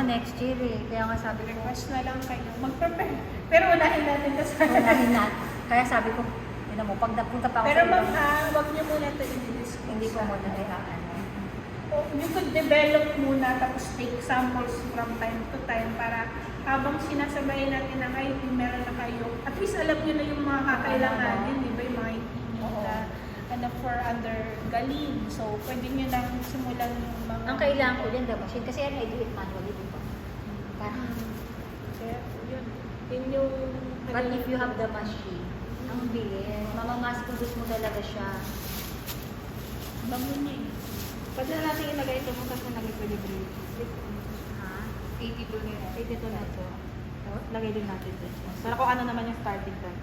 next year eh. Kaya nga sabi ko, Request na lang kayo. Mag-prepare. Pero unahin natin kasi. unahin na. Kaya sabi ko, yun mo, pag napunta pa ako Pero sa ma'am, ibang, wag niyo muna ito i-discuss. hindi ko muna ano. You could develop muna tapos take samples from time to time para habang sinasabayan natin ng IT, meron na kayo. At least alam niyo na yung mga kakailanganin, di ba? Yung mga IT niyo na ano, for under galing. So, pwede niyo nang simulan yung mga... Ang kailangan ko din, the machine, kasi I do it manually, di ba? Parang, Kaya, yun. Yun yung... but if you have the machine, ang bilis, mamamas produce mo talaga siya. Bango niya eh. Pwede na natin ilagay ito mo kasi nag-equilibrate. Ha? 82 na to. Lagay din natin ito. Para kung ano naman yung starting point.